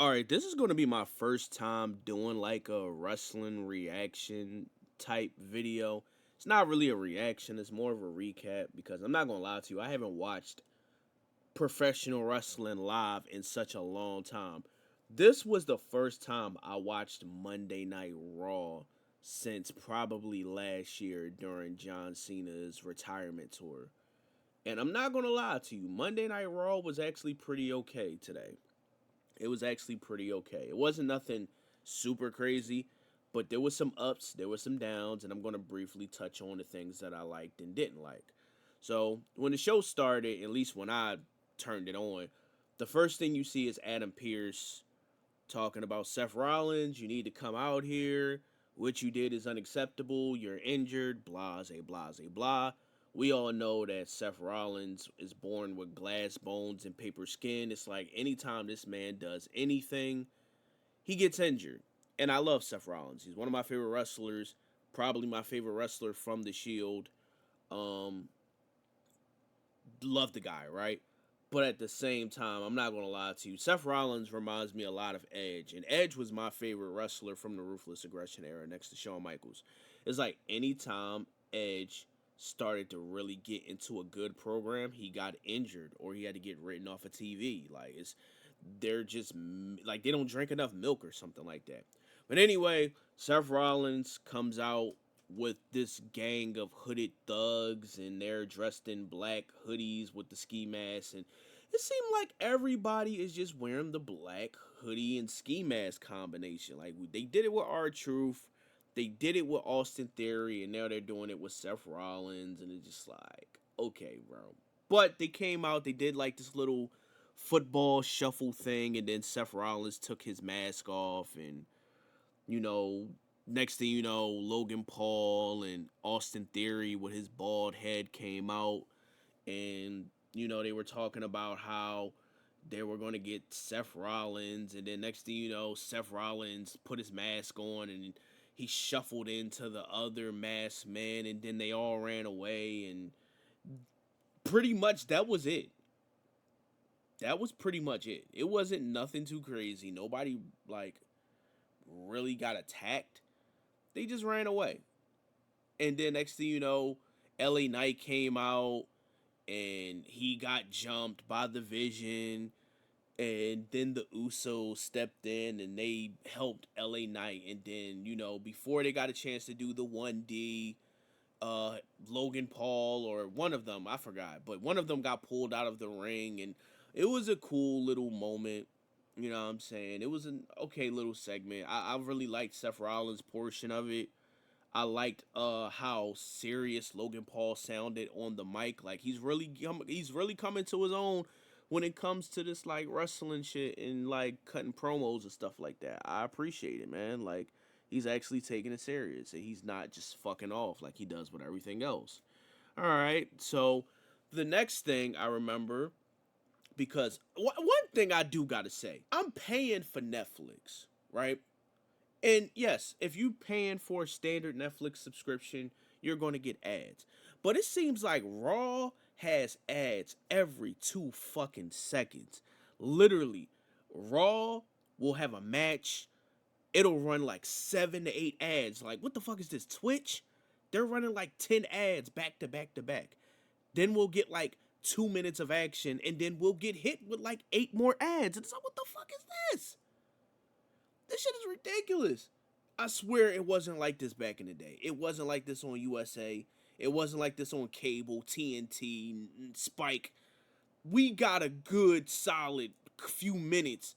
All right, this is going to be my first time doing like a wrestling reaction type video. It's not really a reaction, it's more of a recap because I'm not going to lie to you, I haven't watched professional wrestling live in such a long time. This was the first time I watched Monday Night Raw since probably last year during John Cena's retirement tour. And I'm not going to lie to you, Monday Night Raw was actually pretty okay today. It was actually pretty okay. It wasn't nothing super crazy, but there was some ups, there was some downs, and I'm going to briefly touch on the things that I liked and didn't like. So, when the show started, at least when I turned it on, the first thing you see is Adam Pearce talking about Seth Rollins. You need to come out here. What you did is unacceptable. You're injured. Blase, blase, blah. We all know that Seth Rollins is born with glass bones and paper skin. It's like anytime this man does anything, he gets injured. And I love Seth Rollins. He's one of my favorite wrestlers. Probably my favorite wrestler from the Shield. Um, love the guy, right? But at the same time, I'm not gonna lie to you. Seth Rollins reminds me a lot of Edge, and Edge was my favorite wrestler from the Ruthless Aggression era, next to Shawn Michaels. It's like anytime Edge started to really get into a good program, he got injured or he had to get written off of TV. Like they're just like they don't drink enough milk or something like that. But anyway, Seth Rollins comes out with this gang of hooded thugs and they're dressed in black hoodies with the ski masks, and it seemed like everybody is just wearing the black hoodie and ski mask combination. Like they did it with R-Truth, they did it with Austin Theory, and now they're doing it with Seth Rollins, and it's just like, okay, bro. But they came out, they did like this little football shuffle thing, and then Seth Rollins took his mask off, and you know, next thing you know, Logan Paul and Austin Theory with his bald head came out, and they were talking about how they were going to get Seth Rollins, and then next thing you know, Seth Rollins put his mask on and he shuffled into the other masked men, and then they all ran away, and pretty much that was it. That was pretty much it. It wasn't nothing too crazy. Nobody like really got attacked. They just ran away. And then next thing you know, LA Knight came out and he got jumped by the Vision. And then the Usos stepped in and they helped LA Knight. And then, before they got a chance to do the 1D, Logan Paul or one of them, I forgot, but one of them got pulled out of the ring. And it was a cool little moment. You know what I'm saying? It was an okay little segment. I really liked Seth Rollins' portion of it. I liked how serious Logan Paul sounded on the mic. Like he's really coming to his own when it comes to this like wrestling shit and like cutting promos and stuff like that. I appreciate it, man. Like he's actually taking it serious and he's not just fucking off like he does with everything else. All right, so the next thing I remember, because one thing I do gotta say, I'm paying for Netflix, right? And yes, if you paying for a standard Netflix subscription, you're going to get ads. But it seems like Raw has ads every 2 fucking seconds. Literally, Raw will have a match. It'll run like 7 to 8 ads. Like, what the fuck is this? Twitch? They're running like 10 ads back to back to back. Then we'll get like 2 minutes of action, and then we'll get hit with like 8 more ads. And it's like, what the fuck is this? This shit is ridiculous. I swear it wasn't like this back in the day. It wasn't like this on USA. It wasn't like this on cable, TNT, Spike. We got a good, solid few minutes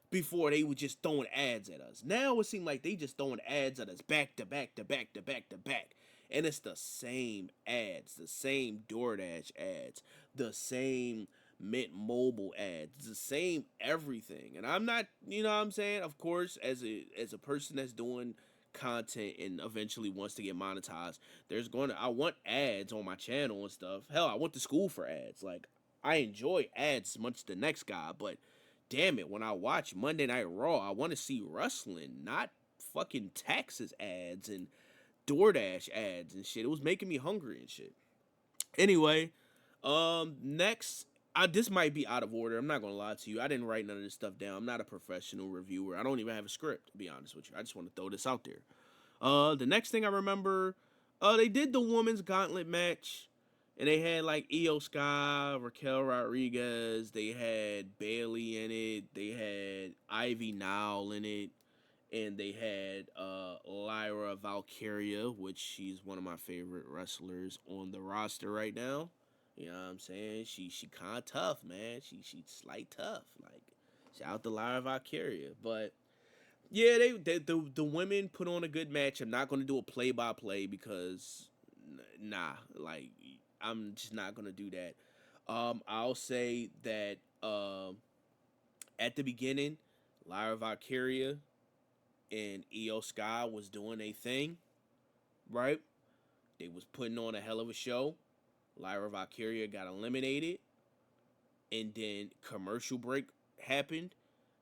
before they were just throwing ads at us. Now it seems like they just throwing ads at us back to back to back to back to back. And it's the same ads, the same DoorDash ads, the same Mint Mobile ads, the same everything. And I'm not, you know what I'm saying? Of course, as a person that's doing content and eventually wants to get monetized, I want ads on my channel and stuff. Hell, I went to school for ads. Like I enjoy ads as much as the next guy, but damn it, when I watch Monday Night Raw, I want to see wrestling, not fucking taxes ads and DoorDash ads and shit. It was making me hungry and shit. Anyway, next this might be out of order. I'm not gonna lie to you. I didn't write none of this stuff down. I'm not a professional reviewer. I don't even have a script, to be honest with you. I just want to throw this out there. The next thing I remember, they did the women's gauntlet match, and they had like Io Sky, Raquel Rodriguez, they had Bailey in it, they had Ivy Nile in it, and they had Lyra Valkyria, which she's one of my favorite wrestlers on the roster right now. You know what I'm saying? She kind of tough, man. She slight tough. Like, shout out to Lyra Valkyria, but yeah, the women put on a good match. I'm not gonna do a play by play because nah, like I'm just not gonna do that. I'll say that at the beginning, Lyra Valkyria and Io Sky was doing a thing, right? They was putting on a hell of a show. Lyra Valkyria got eliminated, and then commercial break happened.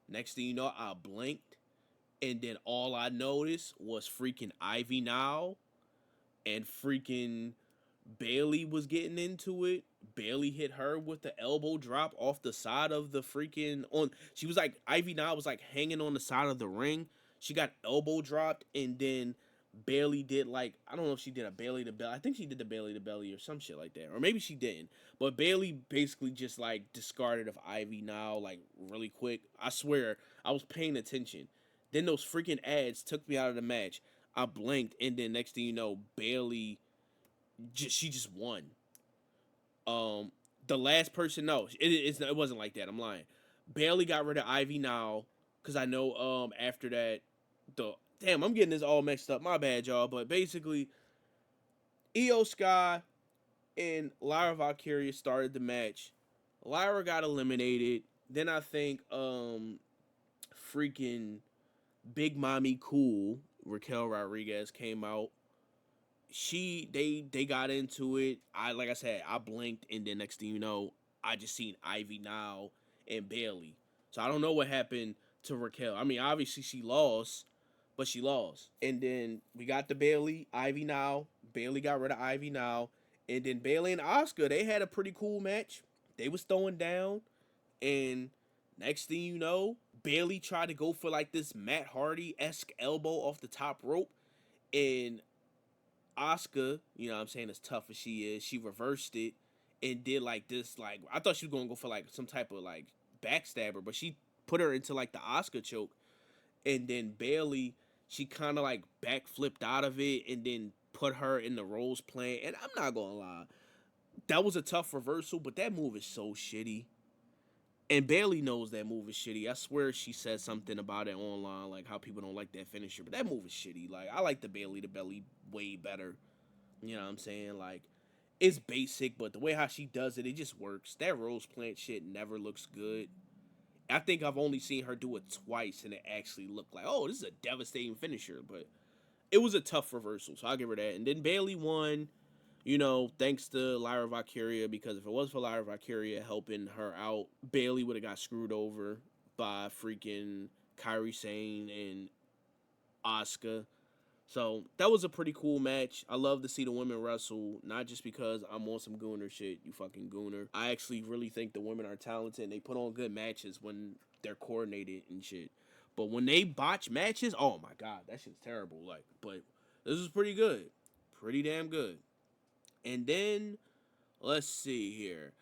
Next thing you know, I blinked, and then all I noticed was freaking Ivy Now and freaking Bailey was getting into it. Bailey hit her with the elbow drop off the side of the freaking on. She was like Ivy Now was like hanging on the side of the ring. She got elbow dropped, and then Bailey did like I don't know if she did a Bailey to belly. I think she did the Bailey to belly or some shit like that, or maybe she didn't. But Bailey basically just like discarded of Ivy Now like really quick. I swear I was paying attention. Then those freaking ads took me out of the match. I blinked, and then next thing you know, Bailey she just won. Um, the last person, no, it wasn't like that. I'm lying. Bailey got rid of Ivy Now because I know after that the damn I'm getting this all mixed up. My bad, y'all. But basically, Io Sky and Lyra Valkyria started the match. Lyra got eliminated. Then I think freaking Big Mommy Cool Raquel Rodriguez came out. They got into it. I like I said, I blinked, and then next thing you know, I just seen Ivy Now and Bailey. So I don't know what happened to Raquel. I mean, obviously she lost, but she lost. And then we got the Bailey, Ivy Now. Bailey got rid of Ivy Now, and then Bailey and Oscar they had a pretty cool match. They was throwing down, and next thing you know, Bailey tried to go for like this Matt Hardy esque elbow off the top rope, and Asuka, you know what I'm saying, as tough as she is, she reversed it and did like this. Like, I thought she was going to go for like some type of like backstabber, but she put her into like the Asuka choke. And then Bailey, she kind of like backflipped out of it and then put her in the Rose plan. And I'm not going to lie, that was a tough reversal, but that move is so shitty. And Bailey knows that move is shitty. I swear she said something about it online, like how people don't like that finisher. But that move is shitty. Like, I like the Bailey to belly way better. You know what I'm saying? Like, it's basic, but the way how she does it, it just works. That Rose Plant shit never looks good. I think I've only seen her do it twice, and it actually looked like, oh, this is a devastating finisher. But it was a tough reversal, so I'll give her that. And then Bailey won, you know, thanks to Lyra Valkyria, because if it was for Lyra Valkyria helping her out, Bailey would have got screwed over by freaking Kairi Sane and Asuka. So that was a pretty cool match. I love to see the women wrestle, not just because I'm on some gooner shit, you fucking gooner. I actually really think the women are talented and they put on good matches when they're coordinated and shit. But when they botch matches, oh my god, that shit's terrible. Like, but this is pretty good. Pretty damn good. And then let's see here.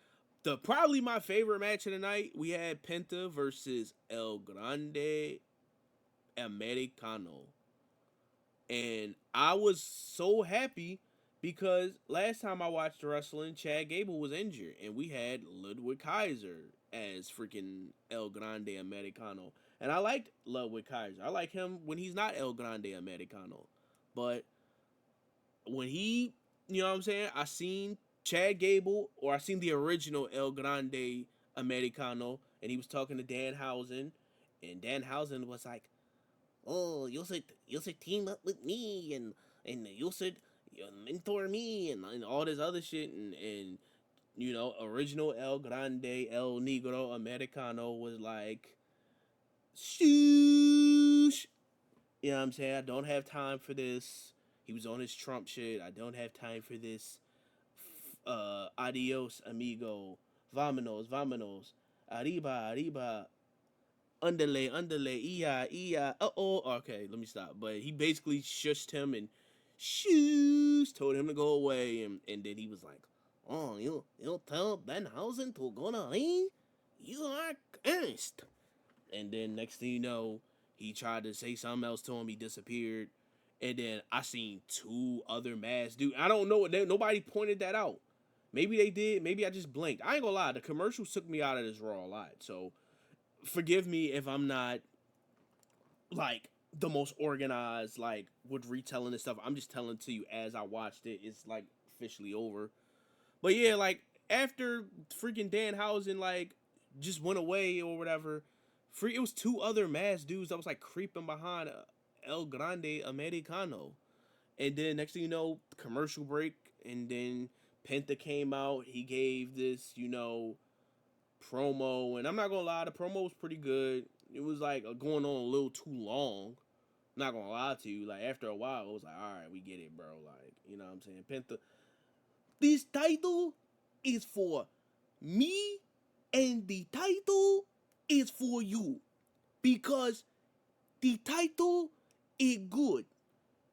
The probably my favorite match of the night, we had Penta versus El Grande Americano. And I was so happy because last time I watched wrestling, Chad Gable was injured, and we had Ludwig Kaiser as freaking El Grande Americano. And I liked Ludwig Kaiser. I like him when he's not El Grande Americano. But when he, you know what I'm saying, I seen Chad Gable, or I seen the original El Grande Americano, and he was talking to Danhausen, and Danhausen was like, oh, you should team up with me, and you should mentor me, and all this other shit, and you know, original El Grande El Negro Americano was like, shoosh. You know what I'm saying? I don't have time for this. He was on his Trump shit. I don't have time for this. Adios, amigo. Vamonos, vamonos. Arriba, arriba. Underlay, underlay, uh-oh. Okay, let me stop. But he basically shushed him and told him to go away. And then he was like, oh, you tell Benhausen to go to ring? You are cursed. And then next thing you know, he tried to say something else to him. He disappeared. And then I seen two other masked dudes. I don't know. Nobody pointed that out. Maybe they did. Maybe I just blinked. I ain't gonna lie. The commercials took me out of this Raw a lot. So forgive me if I'm not like the most organized, like with retelling this stuff. I'm just telling to you as I watched it. It's like officially over. But yeah, like after freaking Danhausen like just went away or whatever, it was two other masked dudes that was like creeping behind El Grande Americano. And then next thing you know, commercial break, and then Penta came out. He gave this, promo, and I'm not gonna lie, the promo was pretty good. It was like going on a little too long. I'm not gonna lie to you. Like after a while, it was like, all right, we get it, bro. Like, you know what I'm saying? Penta, this title is for me, and the title is for you because the title is good.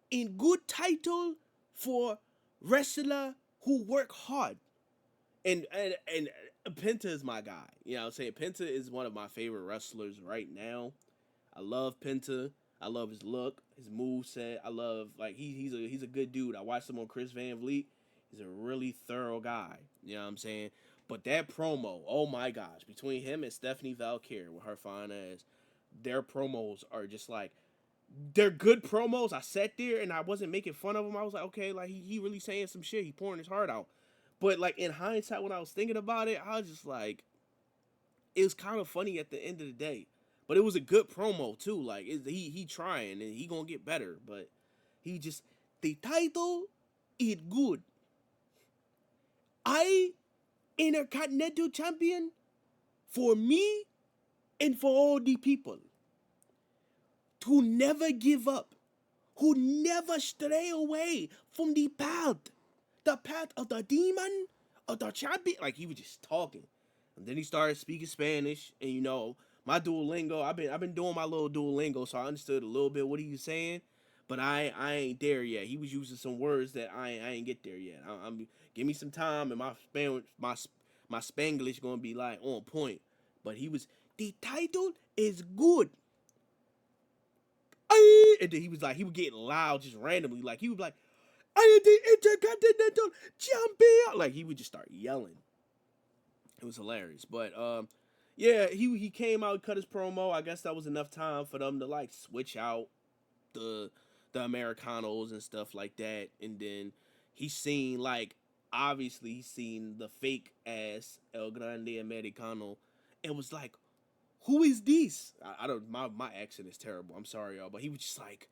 In good title for wrestler who work hard. And Penta is my guy. You know what I'm saying? Penta is one of my favorite wrestlers right now. I love Penta. I love his look, his move set. I love like he's a good dude. I watched him on Chris Van Vliet. He's a really thorough guy. You know what I'm saying? But that promo, oh my gosh, between him and Stephanie Valkyrie with her fine ass, their promos are just like they're good promos. I sat there and I wasn't making fun of him. I was like, okay, like he really saying some shit. He pouring his heart out. But like in hindsight, when I was thinking about it, I was just like, it was kind of funny at the end of the day. But it was a good promo too. Like he trying and he gonna get better. But he just the title is good. I Intercontinental Champion for me and for all the people to never give up, who never stray away from the path of the demon, of the champion. Like he was just talking, and then he started speaking Spanish. And my Duolingo, I've been doing my little Duolingo, so I understood a little bit what he was saying, but I ain't there yet. He was using some words that I ain't get there yet. I'm give me some time, and my Spanglish gonna be like on point. But the title is good. And then he would get loud just randomly. Like he would be like, I am the Intercontinental Champion. Like he would just start yelling. It was hilarious. But yeah, he came out, cut his promo. I guess that was enough time for them to like switch out the Americanos and stuff like that. And then he's seen obviously he's seen the fake ass El Grande Americano and was like, who is this? I don't. My accent is terrible. I'm sorry, y'all. But he was just like,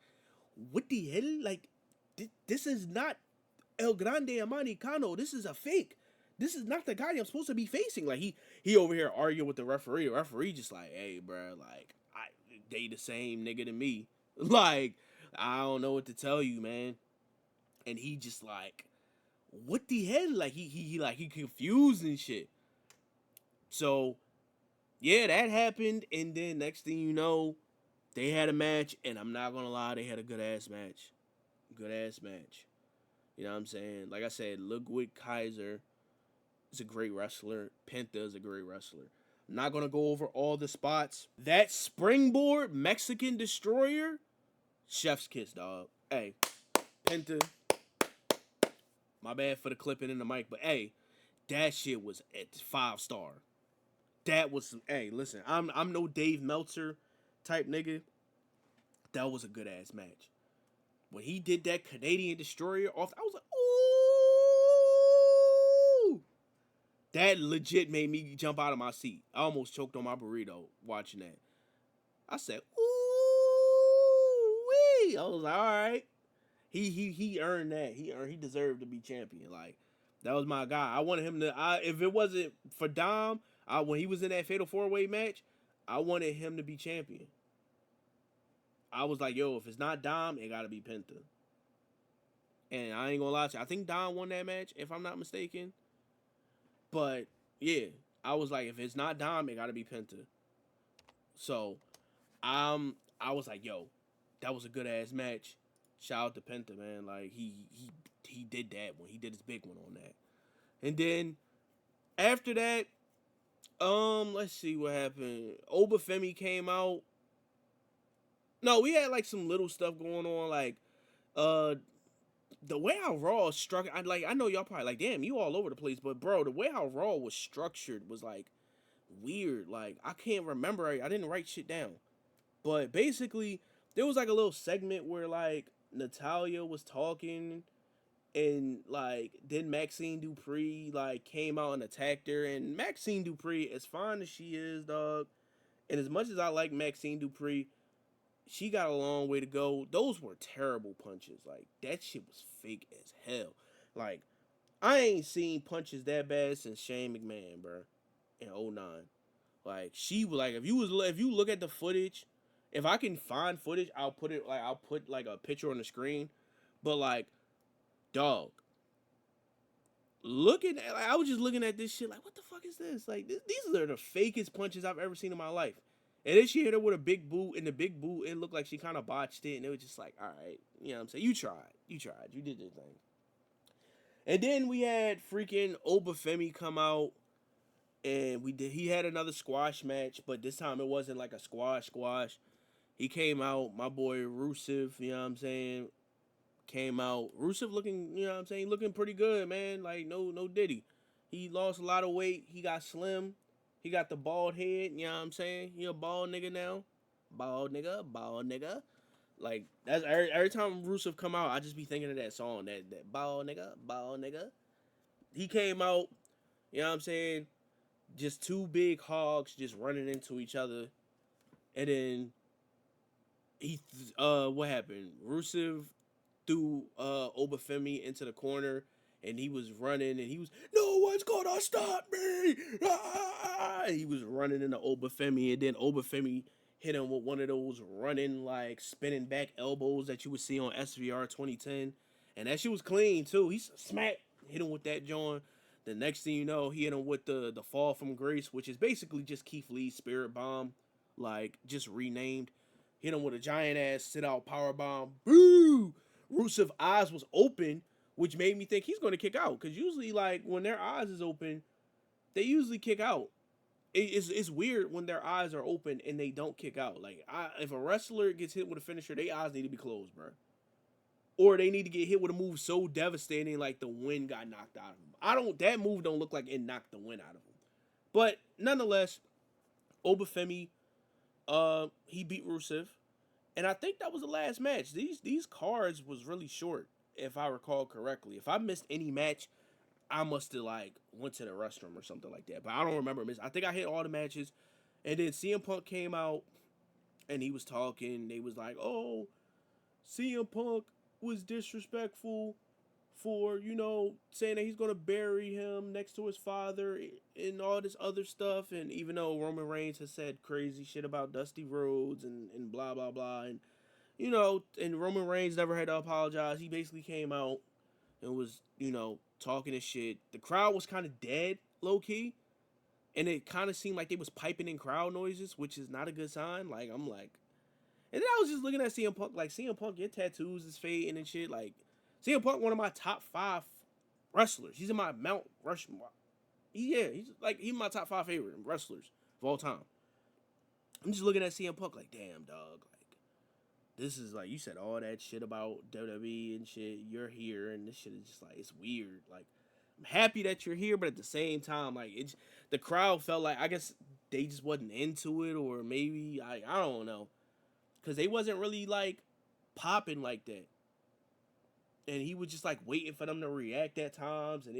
what the hell? Like, this is not El Grande Americano. This is a fake. This is not the guy I'm supposed to be facing. Like he over here arguing with the referee. The referee just like, hey, bro, like they the same nigga to me. Like I don't know what to tell you, man. And he just like, what the hell? Like he confused and shit. So yeah, that happened, and then next thing you know, they had a match, and I'm not gonna lie, they had a good ass match. Good ass match. You know what I'm saying? Like I said, Ludwig Kaiser is a great wrestler. Penta is a great wrestler. I'm not gonna go over all the spots. That springboard Mexican destroyer, chef's kiss, dog. Hey, Penta, my bad for the clipping in the mic, but hey, that shit was at 5-star. That was some. Hey, listen, I'm no Dave Meltzer type nigga. That was a good ass match. When he did that Canadian Destroyer off, I was like, ooh, that legit made me jump out of my seat. I almost choked on my burrito watching that. I said, ooh wee. I was like, all right. He earned that. He deserved to be champion. Like that was my guy. I wanted him to. If it wasn't for Dom, when he was in that Fatal 4-Way match, I wanted him to be champion. I was like, yo, if it's not Dom, it gotta be Penta. And I ain't gonna lie to you, I think Dom won that match, if I'm not mistaken. But yeah, I was like, if it's not Dom, it gotta be Penta. So I was like, yo, that was a good ass match. Shout out to Penta, man. Like he did that one. He did his big one on that. And then after that, let's see what happened. Obafemi came out. No, we had like some little stuff going on, like uh the way how Raw struck. I know y'all probably like, damn, you all over the place, but bro, the way how Raw was structured was like weird. Like I can't remember. I didn't write shit down, but basically there was like a little segment where like Natalia was talking, and like then Maxine Dupree like came out and attacked her. And Maxine Dupree, as fine as she is, dog, and as much as I like Maxine Dupree, she got a long way to go. Those were terrible punches. Like that shit was fake as hell. Like I ain't seen punches that bad since Shane McMahon, bro, in '09. Like she was like, if you look at the footage, if I can find footage, I'll put like a picture on the screen. But like, dog, looking at, like, I was just looking at this shit like, what the fuck is this? Like these are the fakest punches I've ever seen in my life. And then she hit her with a big boot, and the big boot, it looked like she kind of botched it, and it was just like, all right, you know what I'm saying? You tried, you did your thing. And then we had freaking Obafemi come out, and he had another squash match, but this time it wasn't like a squash. He came out, my boy Rusev, you know what I'm saying, came out. Rusev looking, you know what I'm saying, looking pretty good, man. Like no diddy. He lost a lot of weight. He got slim. He got the bald head, you know what I'm saying? He a bald nigga now. Bald nigga. Like that's every time Rusev come out, I just be thinking of that song, that bald nigga. He came out, you know what I'm saying? Just two big hogs just running into each other. And then what happened? Rusev threw Obafemi into the corner, and he was running, and he was, no one's gonna stop me. He was running into Obafemi, and then Obafemi hit him with one of those running like spinning back elbows that you would see on SVR 2010, and that shit was clean too. He smacked, hit him with that joint. The next thing you know, he hit him with the fall from grace, which is basically just Keith Lee's spirit bomb, like just renamed. Hit him with a giant ass sit out power bomb. Boo! Rusev eyes was open, which made me think he's going to kick out. Because usually, like, when their eyes is open, they usually kick out. It's weird when their eyes are open and they don't kick out. Like, if a wrestler gets hit with a finisher, their eyes need to be closed, bro. Or they need to get hit with a move so devastating, like the wind got knocked out of them. That move don't look like it knocked the wind out of them. But nonetheless, Obafemi, he beat Rusev. And I think that was the last match. These cards was really short, if I recall correctly. If I missed any match, I must have like went to the restroom or something like that. But I don't remember. I think I hit all the matches. And then CM Punk came out and he was talking. They was like, oh, CM Punk was disrespectful for, saying that he's going to bury him next to his father and all this other stuff. And even though Roman Reigns has said crazy shit about Dusty Rhodes and blah, blah, blah. And, and Roman Reigns never had to apologize. He basically came out and was, talking his shit. The crowd was kind of dead, low-key. And it kind of seemed like they was piping in crowd noises, which is not a good sign. Like, I'm like... And then I was just looking at CM Punk, like, CM Punk, your tattoos is fading and shit. Like, CM Punk, one of my top 5 wrestlers. He's in my Mount Rushmore. He's my top 5 favorite wrestlers of all time. I'm just looking at CM Punk like, damn, dog. Like, this is like, you said all that shit about WWE and shit. You're here, and this shit is just like, it's weird. Like, I'm happy that you're here, but at the same time, like, the crowd felt like, I guess they just wasn't into it, or maybe, I don't know. Because they wasn't really, like, popping like that. And he was just, like, waiting for them to react at times. And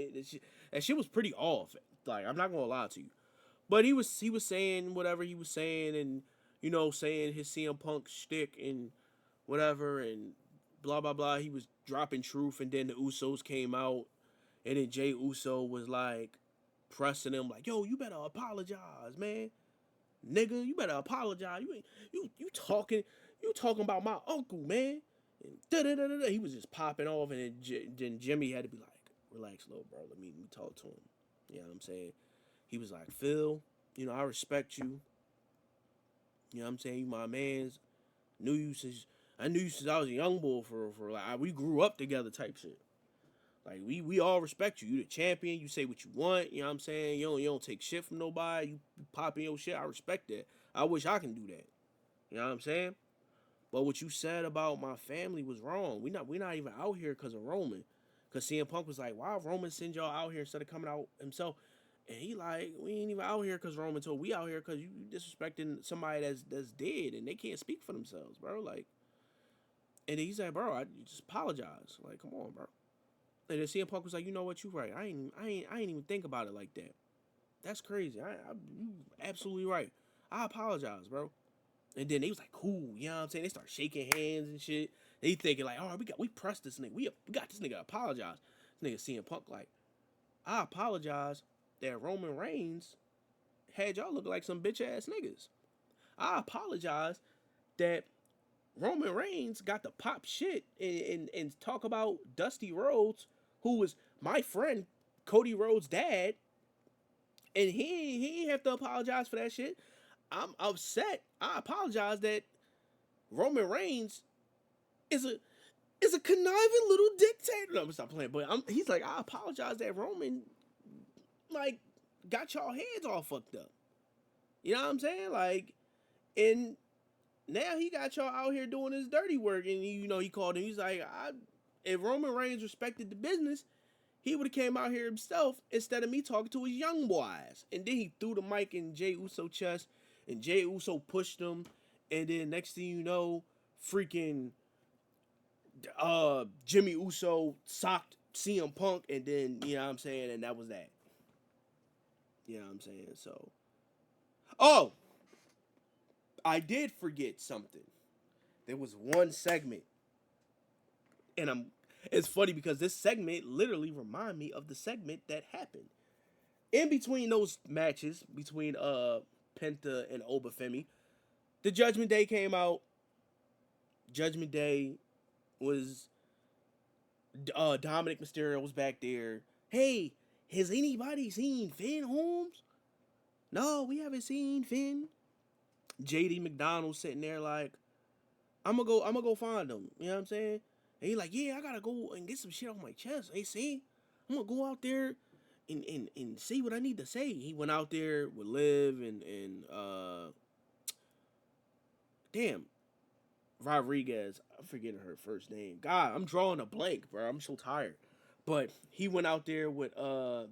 that shit was pretty off. Like, I'm not going to lie to you. But he was saying whatever he was saying. And, saying his CM Punk shtick and whatever. And blah, blah, blah. He was dropping truth. And then the Usos came out. And then Jay Uso was, like, pressing him. Like, yo, you better apologize, man. Nigga, you better apologize. You talking about my uncle, man. And da-da-da-da-da. He was just popping off, and then Jimmy had to be like, relax, little bro. Let me talk to him. You know what I'm saying? He was like, Phil, I respect you. You know what I'm saying? You my man's. Knew you since I knew you since I was a young bull for like we grew up together type shit. Like we all respect you. You the champion. You say what you want. You know what I'm saying? You don't take shit from nobody. You pop in your shit. I respect that. I wish I can do that. You know what I'm saying? But what you said about my family was wrong. We not even out here because of Roman. Cause CM Punk was like, why Roman send y'all out here instead of coming out himself? And he like, we ain't even out here because Roman told we out here because you disrespecting somebody that's dead and they can't speak for themselves, bro. Like, and then he said, bro, I just apologize. Like, come on, bro. And then CM Punk was like, you know what, you right. I ain't even think about it like that. That's crazy. You absolutely right. I apologize, bro. And then they was like, cool, you know what I'm saying? They start shaking hands and shit. They thinking like, all right, we pressed this nigga. We got this nigga to apologize. This nigga CM Punk like, I apologize that Roman Reigns had y'all looking like some bitch ass niggas. I apologize that Roman Reigns got to pop shit and talk about Dusty Rhodes, who was my friend Cody Rhodes' dad, and he ain't have to apologize for that shit. I'm upset. I apologize that Roman Reigns is a conniving little dictator. No, I'm stop playing, but he's like, I apologize that Roman like got y'all heads all fucked up. You know what I'm saying? Like, and now he got y'all out here doing his dirty work, and he called him. He's like, if Roman Reigns respected the business, he would have came out here himself instead of me talking to his young boys. And then he threw the mic in Jey Uso chest, and Jey Uso pushed him, and then next thing you know, freaking Jimmy Uso socked CM Punk, and then you know what I'm saying, and that was that. You know what I'm saying? So, oh, I did forget something. There was one segment, and it's funny because this segment literally reminded me of the segment that happened in between those matches between Penta and Obafemi. The Judgment Day came out. Judgment Day was Dominic Mysterio was back there. Hey, has anybody seen Finn Holmes? No, we haven't seen Finn. JD McDonald sitting there like, I'm gonna go find him. You know what I'm saying? And he like, yeah, I gotta go and get some shit off my chest. Hey, see, I'm gonna go out there and see what I need to say. He went out there with Liv and damn, Rodriguez. I'm forgetting her first name. God, I'm drawing a blank, bro. I'm so tired. But he went out there with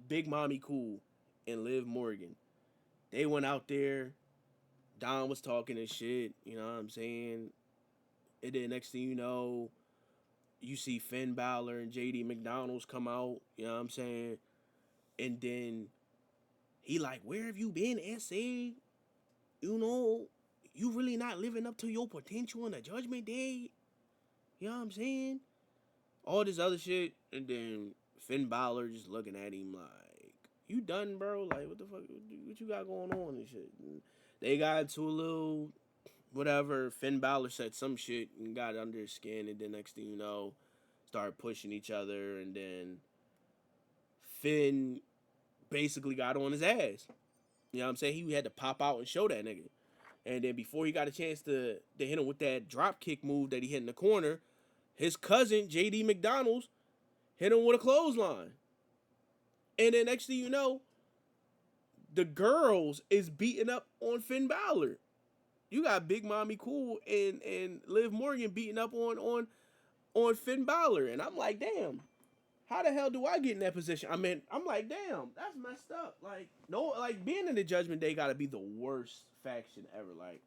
Big Mommy Cool and Liv Morgan. They went out there. Don was talking and shit. You know what I'm saying? And then next thing you know, you see Finn Balor and JD McDonald's come out. You know what I'm saying? And then he like, where have you been, SA? You know, you really not living up to your potential in the Judgment Day. You know what I'm saying? All this other shit, and then Finn Balor just looking at him like, you done, bro? Like, what the fuck? What you got going on and shit? And they got into a little whatever. Finn Balor said some shit and got under his skin, and then next thing you know, started pushing each other, and then Finn basically got on his ass. You know what I'm saying? He had to pop out and show that nigga. And then before he got a chance to hit him with that drop kick move that he hit in the corner, his cousin, JD McDonald's, hit him with a clothesline. And then next thing you know, the girls is beating up on Finn Balor. You got Big Mommy Cool and Liv Morgan beating up on Finn Balor. And I'm like, damn, how the hell do I get in that position? I mean, I'm like, damn, that's messed up. Like, no, like being in the Judgment Day gotta be the worst faction ever. Like,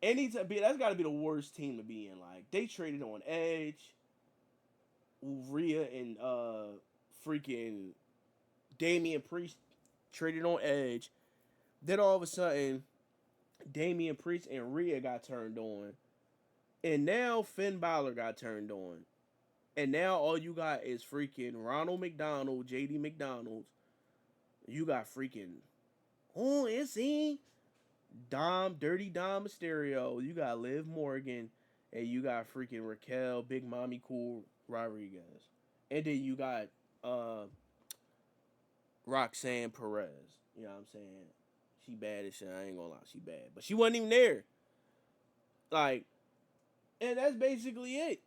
that's gotta be the worst team to be in. Like, they traded on Edge, Rhea, and freaking Damian Priest traded on Edge. Then all of a sudden, Damian Priest and Rhea got turned on. And now Finn Balor got turned on. And now all you got is freaking Ronald McDonald, JD McDonald. You got freaking, oh, it's in Dirty Dom Mysterio. You got Liv Morgan. And you got freaking Raquel, Big Mommy Cool Rodriguez. And then you got Roxanne Perez. You know what I'm saying? She bad as shit. I ain't gonna lie, she bad, but she wasn't even there. Like, and that's basically it.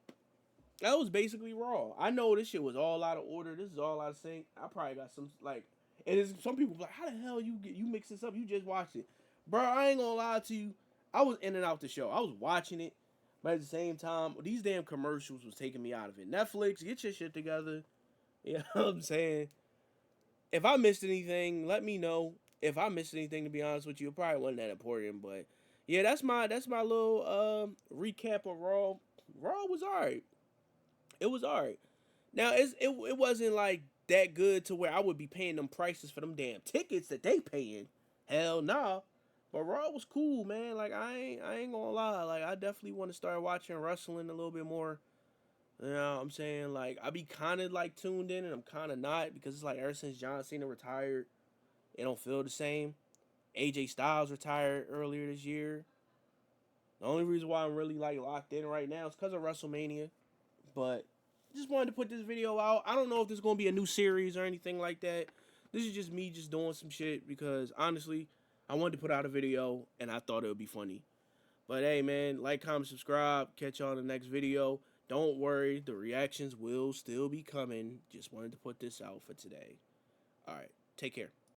That was basically Raw. I know this shit was all out of order. This is all out of sync. I probably got some like, and it's, some people like, how the hell you mix this up? You just watched it, bro. I ain't gonna lie to you. I was in and out the show. I was watching it, but at the same time, these damn commercials was taking me out of it. Netflix, get your shit together. You know what I'm saying? If I missed anything, let me know. If I missed anything, to be honest with you, it probably wasn't that important. But yeah, that's my little recap of Raw. Raw was alright. It was alright. Now it wasn't like that good to where I would be paying them prices for them damn tickets that they paying. Hell nah. But Raw was cool, man. Like I ain't gonna lie. Like I definitely want to start watching wrestling a little bit more. You know what I'm saying? Like I be kind of like tuned in and I'm kind of not because it's like ever since John Cena retired, it don't feel the same. AJ Styles retired earlier this year. The only reason why I'm really like locked in right now is because of WrestleMania. But just wanted to put this video out. I don't know if this is gonna be a new series or anything like that. This is just me just doing some shit because honestly, I wanted to put out a video and I thought it would be funny. But hey man, like, comment, subscribe. Catch y'all in the next video. Don't worry, the reactions will still be coming. Just wanted to put this out for today. Alright, take care.